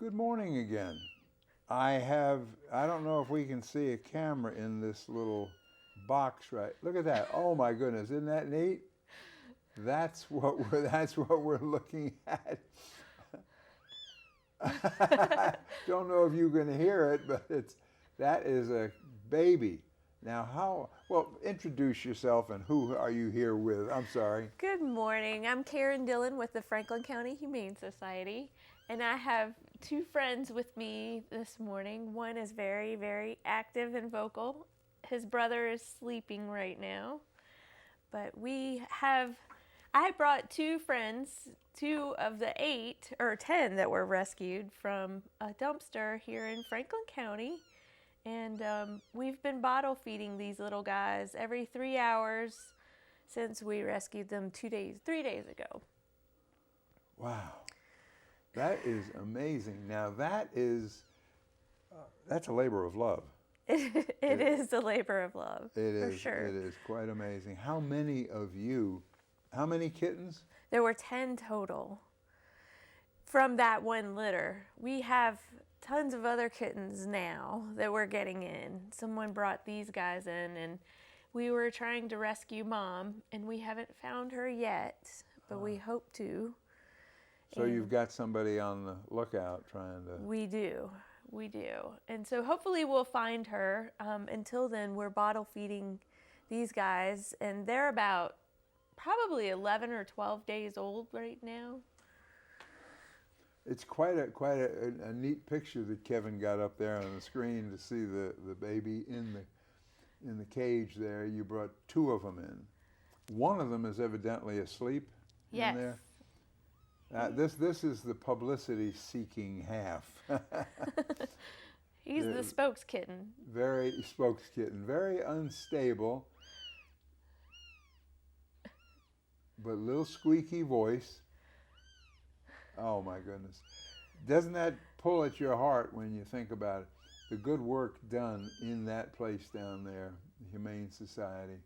Good morning again. I don't know if we can see a camera in this little box right. Look at that. Oh my goodness, isn't that neat? That's what we're looking at. Don't know if you can hear it, but that is a baby. Now introduce yourself and who are you here with? I'm sorry. Good morning. I'm Karen Dillon with the Franklin County Humane Society, and I have two friends with me this morning. One is very, very active and vocal. His brother is sleeping right now, but I brought two friends, 2 of the 8 or 10 that were rescued from a dumpster here in Franklin County. And we've been bottle feeding these little guys every 3 hours since we rescued them 3 days ago. Wow, that is amazing. Now that's a labor of love. It is a labor of love. For sure. It is quite amazing. How many kittens? There were 10 total from that one litter. We have tons of other kittens now that we're getting in. Someone brought these guys in, and we were trying to rescue Mom, and we haven't found her yet, but we hope to. So you've got somebody on the lookout trying to... We do. And so hopefully we'll find her. Until then, we're bottle feeding these guys, and they're about probably 11 or 12 days old right now. It's quite a neat picture that Kevin got up there on the screen to see the baby in the cage there. You brought 2 of them in. One of them is evidently asleep in there. This is the publicity-seeking half. He's the spokes kitten. Very spokes kitten. Very unstable, but little squeaky voice. Oh my goodness. Doesn't that pull at your heart when you think about it? The good work done in that place down there, the Humane Society.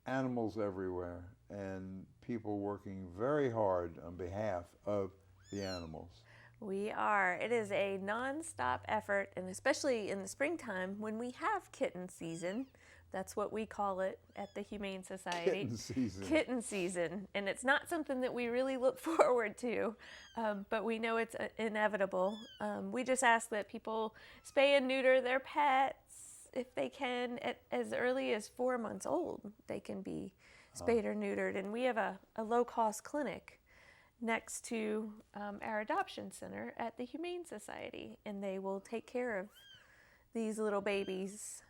Animals everywhere and people working very hard on behalf of the animals. We are. It is a non-stop effort, and especially in the springtime when we have kitten season. That's what we call it at the Humane Society. Kitten season. And it's not something that we really look forward to, but we know it's inevitable. We just ask that people spay and neuter their pets if they can as early as 4 months old. They can be spayed or neutered. And we have a low-cost clinic next to our adoption center at the Humane Society, and they will take care of these little babies.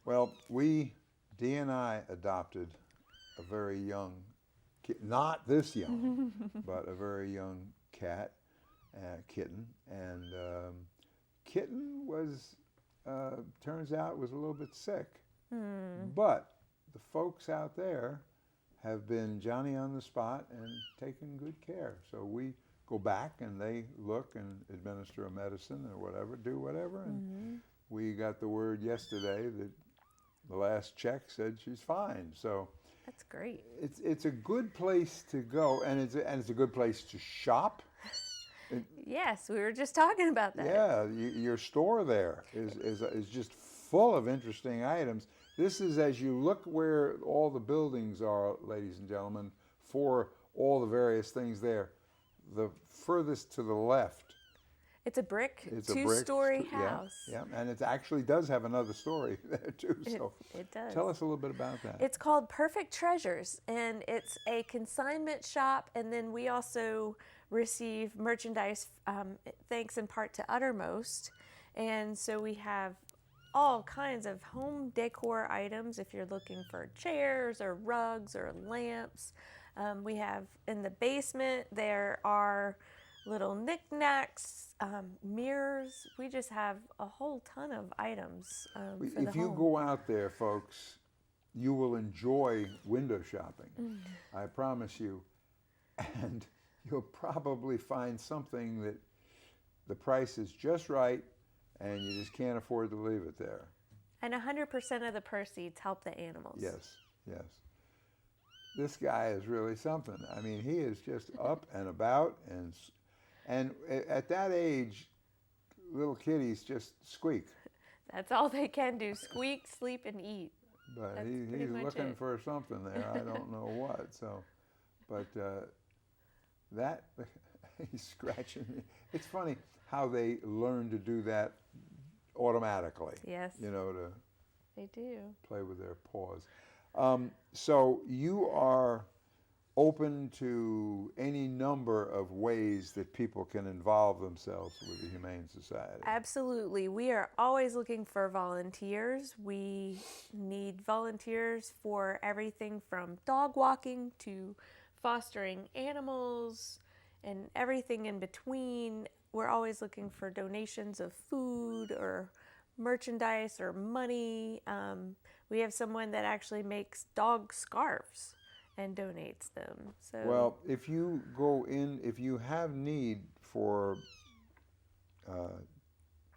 Well, Dee and I adopted a very young kitten, not this young, but a very young kitten. And kitten turns out was a little bit sick. But the folks out there have been Johnny on the spot and taken good care. So we go back and they look and administer a medicine or whatever, do whatever. And we got the word yesterday that the last check said she's fine. So that's great. It's a good place to go, and it's a good place to shop. Yes, we were just talking about that. Yeah, your store there is just full of interesting items. This is as you look where all the buildings are, ladies and gentlemen, for all the various things there. The furthest to the left. It's a brick, two-story house. Yeah, and it actually does have another story there too. So it does. Tell us a little bit about that. It's called Perfect Treasures, and it's a consignment shop, and then we also receive merchandise thanks in part to Uttermost. And so we have all kinds of home decor items if you're looking for chairs or rugs or lamps. We have in the basement, there are little knickknacks, mirrors. We just have a whole ton of items for the home. If you go out there, folks, you will enjoy window shopping. I promise you. And you'll probably find something that the price is just right and you just can't afford to leave it there. And 100% of the proceeds help the animals. Yes. This guy is really something. I mean, he is just up and about, And at that age, little kitties just squeak. That's all they can do, squeak, sleep, and eat. But he's looking for something there. I don't know what. So, but that, he's scratching me. It's funny how they learn to do that automatically. Yes. You know, they do play with their paws. So you are open to any number of ways that people can involve themselves with the Humane Society. Absolutely. We are always looking for volunteers. We need volunteers for everything from dog walking to fostering animals and everything in between. We're always looking for donations of food or merchandise or money. We have someone that actually makes dog scarves and donates them. So, well, if you go in, if you have need for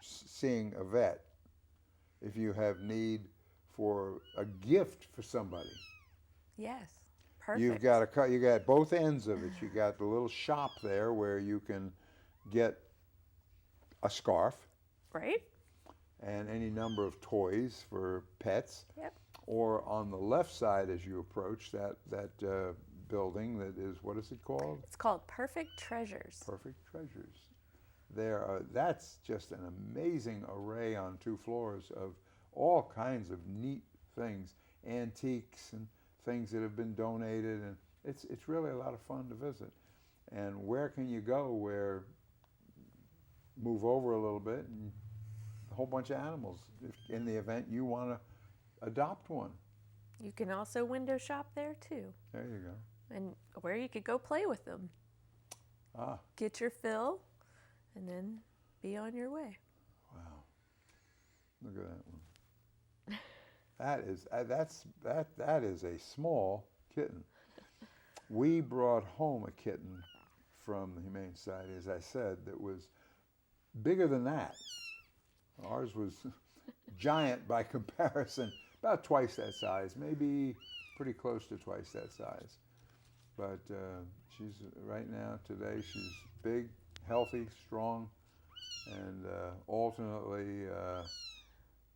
seeing a vet, if you have need for a gift for somebody, yes, perfect. You got both ends of it. You got the little shop there where you can get a scarf, right, and any number of toys for pets. Yep. Or on the left side as you approach that building that is, what is it called? It's called Perfect Treasures. Perfect Treasures. That's just an amazing array on 2 floors of all kinds of neat things, antiques and things that have been donated, and it's really a lot of fun to visit. And where can you go where move over a little bit and a whole bunch of animals in the event you want to adopt one. You can also window shop there too. There you go. And where you could go play with them. Get your fill and then be on your way. Wow. Look at that one. That is a small kitten. We brought home a kitten from the Humane Society, as I said, that was bigger than that. Ours was giant by comparison, about twice that size, maybe pretty close to twice that size. But she's right now, today, she's big, healthy, strong, and alternately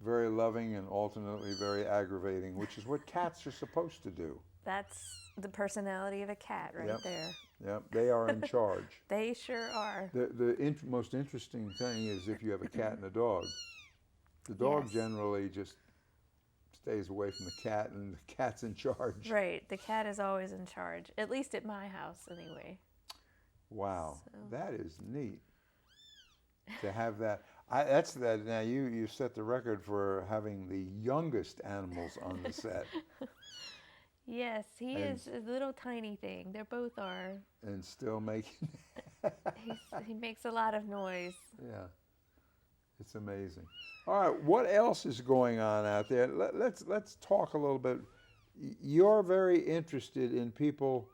very loving and alternately very aggravating, which is what cats are supposed to do. That's the personality of a cat right there. Yep, they are in charge. They sure are. The most interesting thing is if you have a cat and a dog. The dog generally just stays away from the cat, and the cat's in charge. Right, the cat is always in charge, at least at my house anyway. Wow, that is neat to have that. That's that. Now you set the record for having the youngest animals on the set. Yes, he is a little tiny thing. They both are. And still making. He makes a lot of noise. Yeah, it's amazing. All right, what else is going on out there? Let's talk a little bit. You're very interested in people.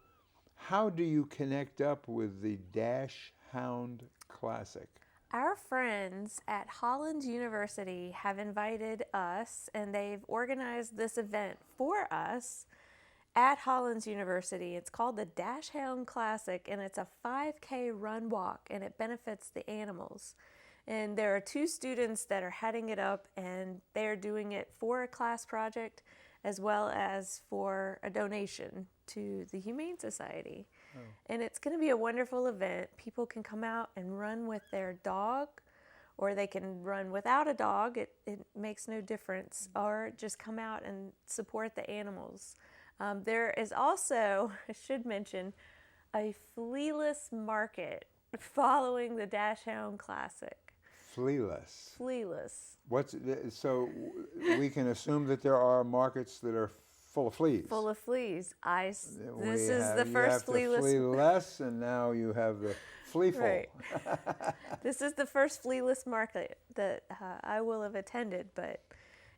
How do you connect up with the Dash Hound Classic? Our friends at Hollins University have invited us, and they've organized this event for us at Hollins University. It's called the Dash Hound Classic, and it's a 5K run walk, and it benefits the animals. And there are 2 students that are heading it up, and they're doing it for a class project as well as for a donation to the Humane Society. Oh. And it's going to be a wonderful event. People can come out and run with their dog, or they can run without a dog. It makes no difference. Or just come out and support the animals. There is also, I should mention, a flealess market following the Dash Hound Classic. Flealess. Flealess. So we can assume that there are markets that are full of fleas. Full of fleas. This is the first flealess. You have to flea less, and now you have the fleaful. Right. This is the first flealess market that I will have attended, but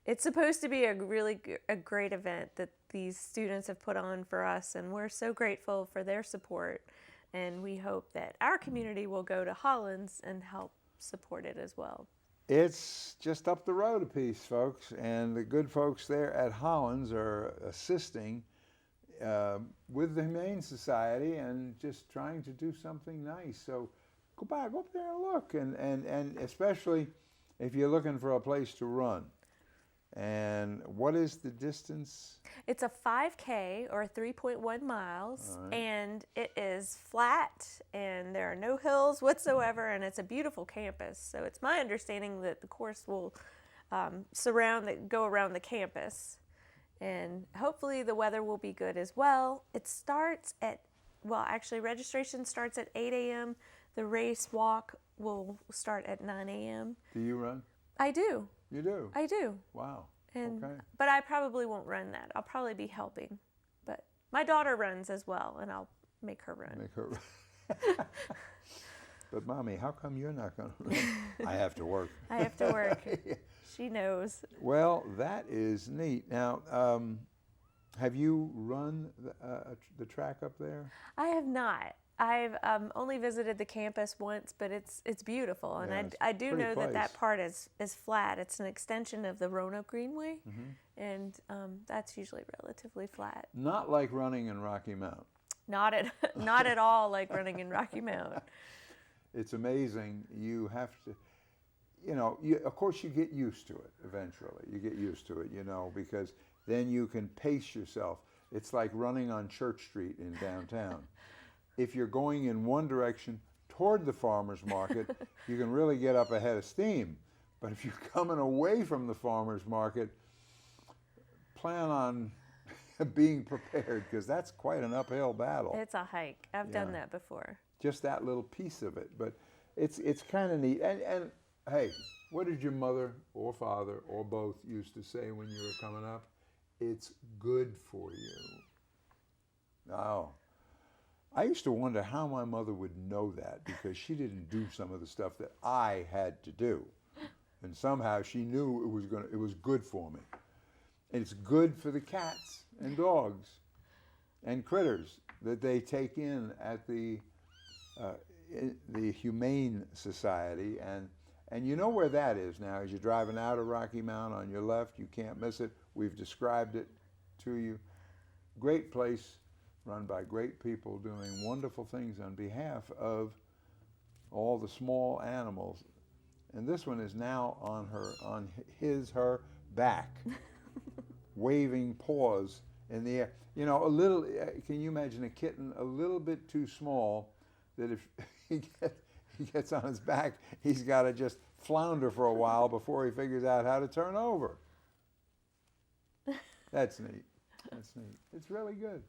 it's supposed to be a really great event that these students have put on for us, and we're so grateful for their support. And we hope that our community will go to Hollins and help support it as well. It's just up the road a piece, folks, and the good folks there at Hollins are assisting with the Humane Society and just trying to do something nice. So go up there and look, and especially if you're looking for a place to run. And what is the distance? It's a 5K or 3.1 miles, All right. and it is flat, and there are no hills whatsoever, and it's a beautiful campus. So it's my understanding that the course will go around the campus, and hopefully the weather will be good as well. It starts at, well, actually registration starts at 8 a.m. The race walk will start at 9 a.m. Do you run? I do. You do? I do. Wow. And, okay. But I probably won't run that. I'll probably be helping. But my daughter runs as well, and I'll make her run. Make her run. But Mommy, how come you're not going to run? I have to work. I have to work. Yeah. She knows. Well, that is neat. Now, have you run the track up there? I have not. I've only visited the campus once, but it's beautiful, and yeah, I do know place. that part is flat. It's an extension of the Roanoke Greenway, and that's usually relatively flat. Not like running in Rocky Mount. Not at all like running in Rocky Mount. It's amazing. You have to, of course you get used to it eventually. You get used to it, because then you can pace yourself. It's like running on Church Street in downtown. If you're going in one direction toward the farmer's market, you can really get up ahead of steam. But if you're coming away from the farmer's market, plan on being prepared, because that's quite an uphill battle. It's a hike. I've done that before. Just that little piece of it. But it's kind of neat. And hey, what did your mother or father or both used to say when you were coming up? It's good for you. Oh. I used to wonder how my mother would know that, because she didn't do some of the stuff that I had to do, and somehow she knew it was good for me. And it's good for the cats and dogs and critters that they take in at the Humane Society, and you know where that is now. As you're driving out of Rocky Mount on your left, you can't miss it. We've described it to you. Great place. Run by great people doing wonderful things on behalf of all the small animals. And this one is now on her back, waving paws in the air. A little, can you imagine a kitten a little bit too small that if he gets on his back, he's got to just flounder for a while before he figures out how to turn over. That's neat. That's neat. It's really good.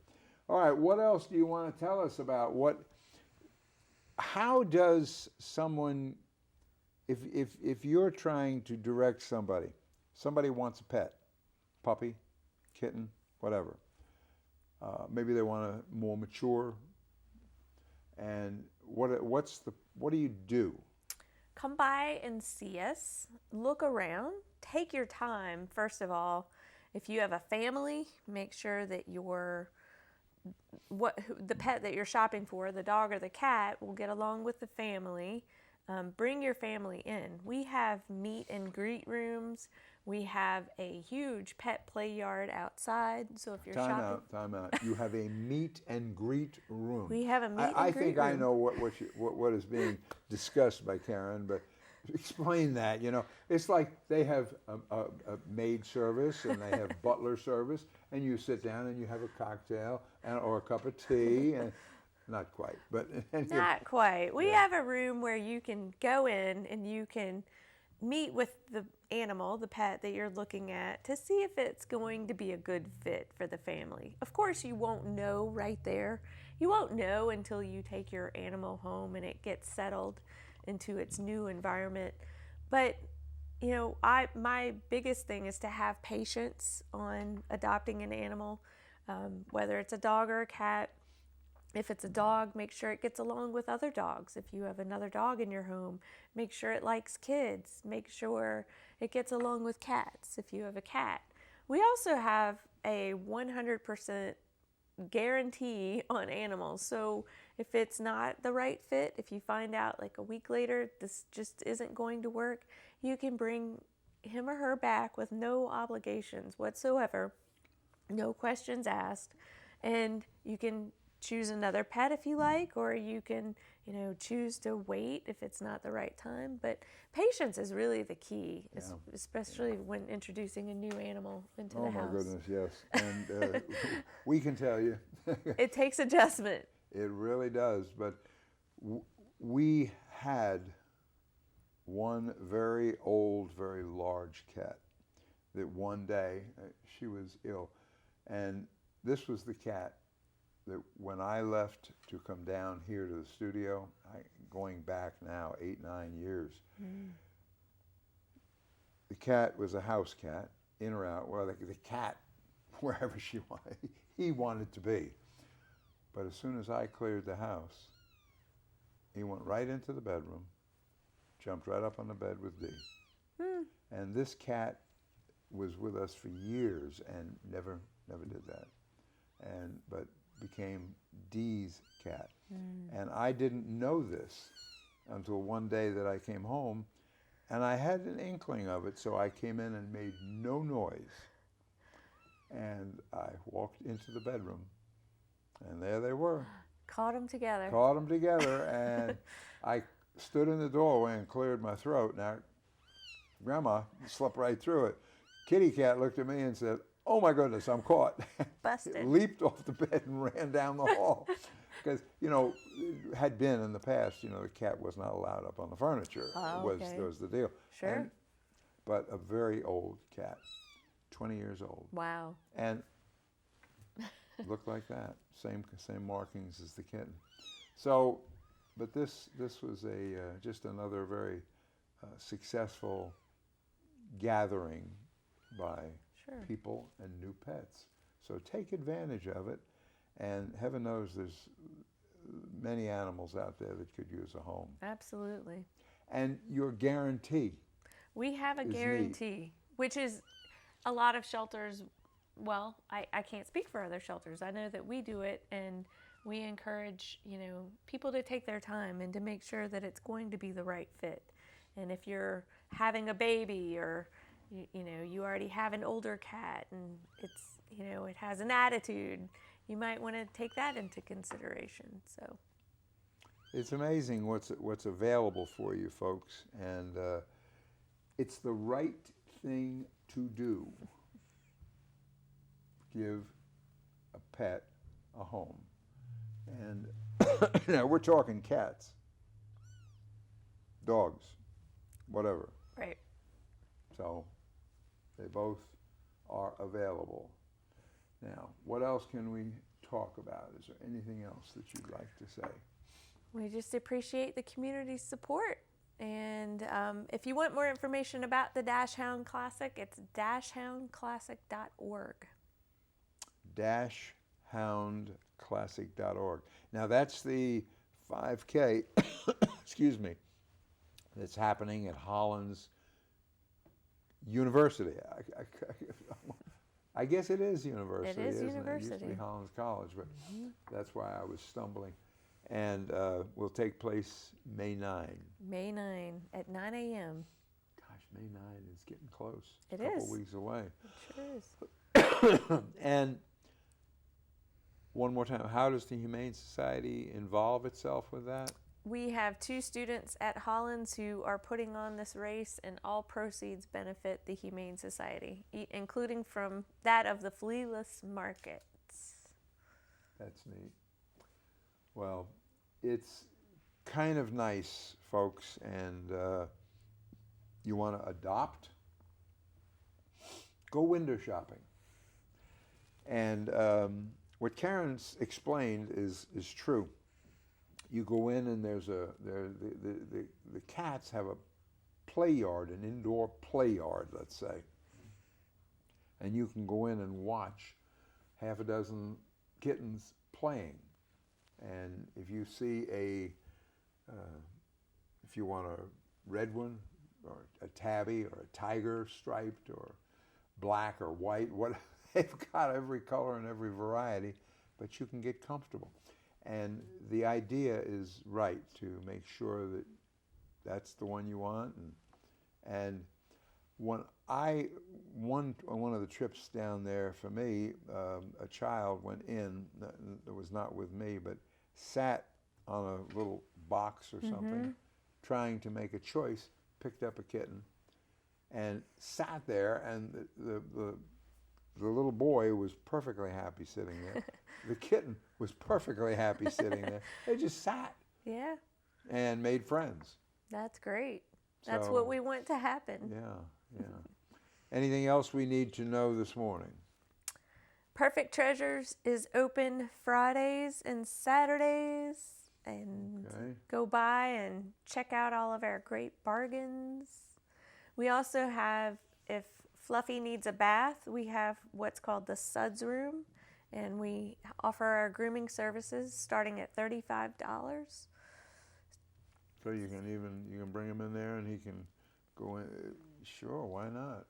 All right, what else do you want to tell us about how does someone, if you're trying to direct somebody wants a pet, puppy, kitten, whatever, maybe they want a more mature, and what do you do? Come by and see us, look around, take your time. First of all, if you have a family, make sure that the pet that you're shopping for, the dog or the cat, will get along with the family. Bring your family in. We have meet and greet rooms. We have a huge pet play yard outside. So if you're shopping, time out. You have a meet and greet room. We have a meet and greet room. I think I know what is being discussed by Karen, but explain that. It's like they have a maid service and they have butler service, and you sit down and you have a cocktail or a cup of tea, and not quite, but not quite. We have a room where you can go in and you can meet with the animal, the pet that you're looking at, to see if it's going to be a good fit for the family. Of course, you won't know right there. You won't know until you take your animal home and it gets settled into its new environment. But my biggest thing is to have patience on adopting an animal, whether it's a dog or a cat. If it's a dog, make sure it gets along with other dogs. If you have another dog in your home, make sure it likes kids. Make sure it gets along with cats if you have a cat. We also have a 100% guarantee on animals. So if it's not the right fit, if you find out like a week later this just isn't going to work, you can bring him or her back with no obligations whatsoever, no questions asked, and you can choose another pet if you like, or you can, choose to wait if it's not the right time. But patience is really the key, especially when introducing a new animal into the house. Oh my goodness, yes. And we can tell you. It takes adjustment. It really does. But we had one very old, very large cat that one day she was ill. And this was the cat that when I left to come down here to the studio, going back now 8, 9 years, the cat was a house cat, in or out, well, the cat, wherever she wanted, he wanted to be. But as soon as I cleared the house, he went right into the bedroom, jumped right up on the bed with Dee. And this cat was with us for years and never did that. But became Dee's cat. And I didn't know this until one day that I came home, and I had an inkling of it, so I came in and made no noise. And I walked into the bedroom, and there they were. Caught them together. Caught them together, and I stood in the doorway and cleared my throat. Now, Grandma slept right through it. Kitty cat looked at me and said, "Oh my goodness, I'm caught." Busted. Leaped off the bed and ran down the hall. Because, it had been in the past, the cat was not allowed up on the furniture. Okay. was the deal. Sure. But a very old cat, 20 years old. Wow. And looked like that. Same markings as the kitten. So, but this was just another very successful gathering by people and new pets. So take advantage of it, and heaven knows there's many animals out there that could use a home. Absolutely. And your guarantee. We have a guarantee, which is a lot of shelters, well, I can't speak for other shelters. I know that we do it, and we encourage, people to take their time and to make sure that it's going to be the right fit. And if you're having a baby, or you already have an older cat and it's, it has an attitude, you might want to take that into consideration. So it's amazing what's available for you, folks, and it's the right thing to do. Give a pet a home. And now we're talking cats, dogs, whatever. Right. So they both are available. Now, what else can we talk about? Is there anything else that you'd like to say? We just appreciate the community's support. And if you want more information about the Dachshund Classic, it's dachshundclassic.org. Dachshundclassic.org. Now, that's the 5K, excuse me, that's happening at Hollins University. I guess it is university. It is isn't university. It used to be Hollins College, but that's why I was stumbling. And will take place May 9. May 9 at 9 a.m. Gosh, May 9 is getting close. It is. A couple is. weeks away. It sure is. And one more time, how does the Humane Society involve itself with that? We have 2 students at Hollins who are putting on this race, and all proceeds benefit the Humane Society, including from that of the flealess markets. That's neat. Well, it's kind of nice, folks, and you want to adopt? Go window shopping. And what Karen's explained is true. You go in and the cats have a play yard, an indoor play yard, let's say. And you can go in and watch half a dozen kittens playing. And if you see if you want a red one, or a tabby, or a tiger striped, or black or white, they've got every color and every variety, but you can get comfortable. And the idea is right, to make sure that that's the one you want. And when I on one of the trips down there for me, a child went in that was not with me, but sat on a little box or something, trying to make a choice, picked up a kitten, and sat there, and the little boy was perfectly happy sitting there. The kitten was perfectly happy sitting there. They just sat. Yeah. And made friends. That's great. That's what we want to happen. Yeah, yeah. Anything else we need to know this morning? Perfect Treasures is open Fridays and Saturdays. And go by and check out all of our great bargains. We also have, if Fluffy needs a bath, we have what's called the Suds Room. And we offer our grooming services starting at $35. So you can bring him in there and he can go in. Sure, why not?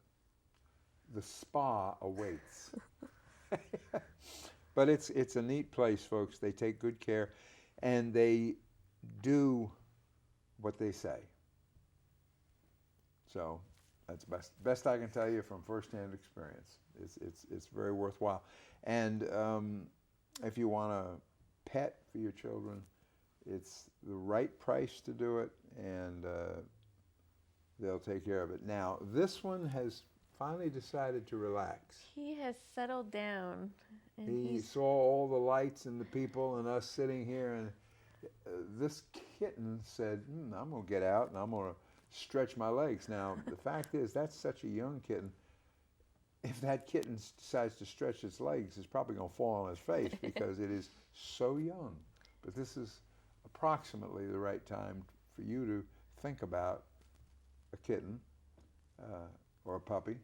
The spa awaits. But it's a neat place, folks. They take good care, and they do what they say. So that's best I can tell you from firsthand experience. It's very worthwhile. And if you want a pet for your children, it's the right price to do it, and they'll take care of it. Now, this one has finally decided to relax. He has settled down. And he saw all the lights and the people and us sitting here, and this kitten said, I'm going to get out and I'm going to stretch my legs. Now, the fact is, that's such a young kitten. If that kitten decides to stretch its legs, it's probably going to fall on his face because it is so young. But this is approximately the right time for you to think about a kitten or a puppy.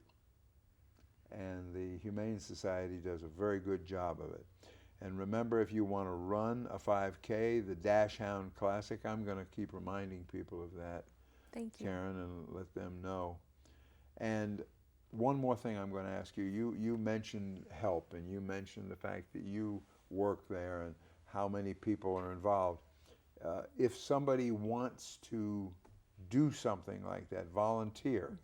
And the Humane Society does a very good job of it. And remember, if you want to run a 5K, the Dash Hound Classic, I'm going to keep reminding people of that. Thank you, Karen, and let them know. And one more thing I'm going to ask you. You mentioned help, and you mentioned the fact that you work there and how many people are involved. If somebody wants to do something like that, volunteer,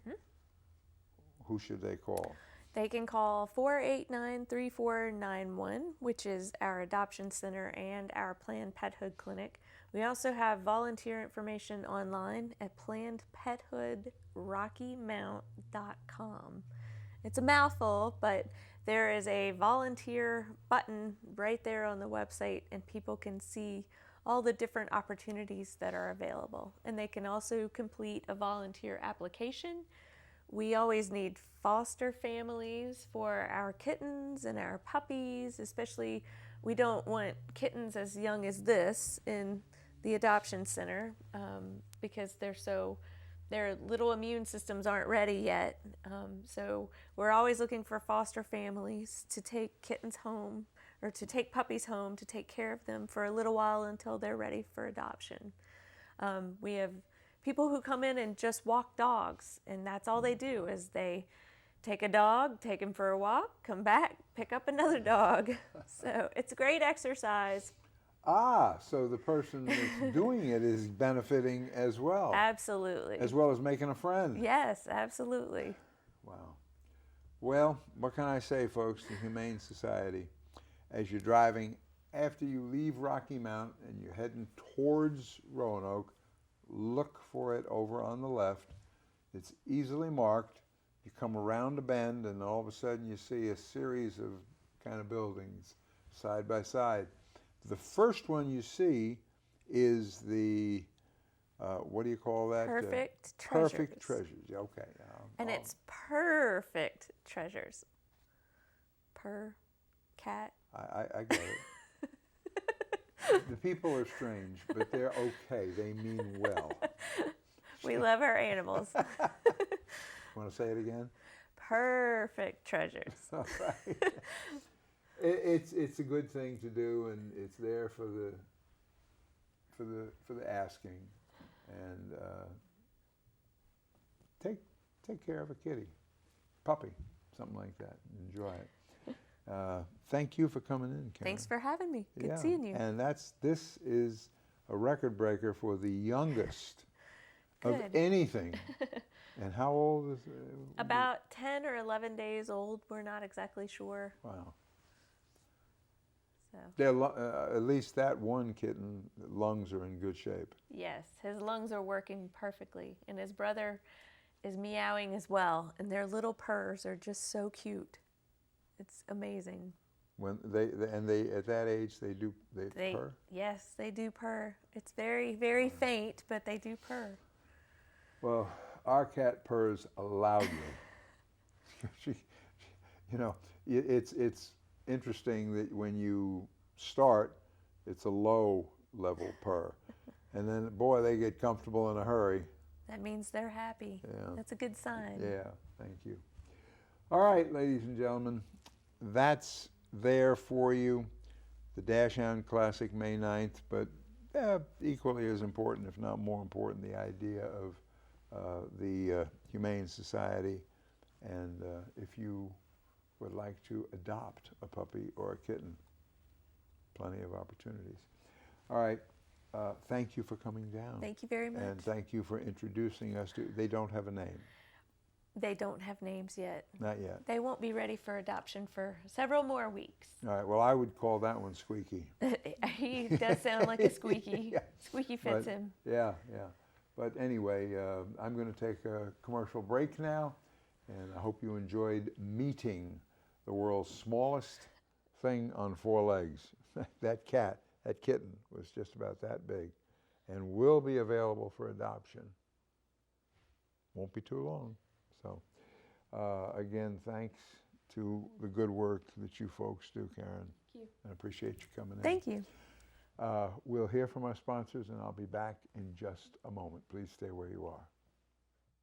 who should they call? They can call 489-3491, which is our adoption center and our Planned Pethood Clinic. We also have volunteer information online at plannedpethoodrockymount.com. It's a mouthful, but there is a volunteer button right there on the website, and people can see all the different opportunities that are available. And they can also complete a volunteer application. We always need foster families for our kittens and our puppies, especially we don't want kittens as young as this in the adoption center because their little immune systems aren't ready yet. So we're always looking for foster families to take kittens home or to take puppies home to take care of them for a little while until they're ready for adoption. We have people who come in and just walk dogs, and that's all they do is they take a dog, take him for a walk, come back, pick up another dog. So it's a great exercise. So the person that's doing it is benefiting as well. Absolutely. As well as making a friend. Yes, absolutely. Wow. Well, what can I say, folks? The Humane Society, as you're driving, after you leave Rocky Mount and you're heading towards Roanoke, look for it over on the left. It's easily marked. You come around a bend and all of a sudden you see a series of kind of buildings side by side. The first one you see is the, what do you call that? Perfect Treasures. Perfect Treasures, okay. And it's Perfect Treasures. Per cat. I get it. The people are strange, but they're okay. They mean well. We love our animals. Want to say it again? Perfect Treasures. All right. It's a good thing to do, and it's there for the asking, and take care of a kitty, puppy, something like that. Enjoy it. Thank you for coming in, Karen. Thanks for having me. Good seeing you. And this is a record breaker for the youngest of anything And how old is it? About 10 or 11 days old. We're not exactly sure. Wow. So. At least that one kitten, lungs are in good shape. Yes, his lungs are working perfectly, and his brother is meowing as well, and their little purrs are just so cute. It's amazing. When they at that age they purr? Yes, they do purr. It's very, very faint, but they do purr. Well, our cat purrs loudly. You know, it's interesting that when you start, it's a low level purr, and then boy, they get comfortable in a hurry. That means they're happy. Yeah. That's a good sign. Yeah, thank you. All right, ladies and gentlemen, that's there for you. The Dachshund Classic, May 9th, but equally as important, if not more important, the idea of the Humane Society, and if you would like to adopt a puppy or a kitten, plenty of opportunities. All right, thank you for coming down. Thank you very much. And thank you for introducing us to, they don't have a name. They don't have names yet. Not yet. They won't be ready for adoption for several more weeks. All right, well, I would call that one Squeaky. He does sound like a Squeaky. Yeah. Squeaky fits him. Yeah, yeah. But anyway, I'm going to take a commercial break now, and I hope you enjoyed meeting the world's smallest thing on 4 legs. That kitten was just about that big, and will be available for adoption. Won't be too long. So again, thanks to the good work that you folks do, Karen. Thank you. I appreciate you coming in. Thank you. We'll hear from our sponsors, and I'll be back in just a moment. Please stay where you are.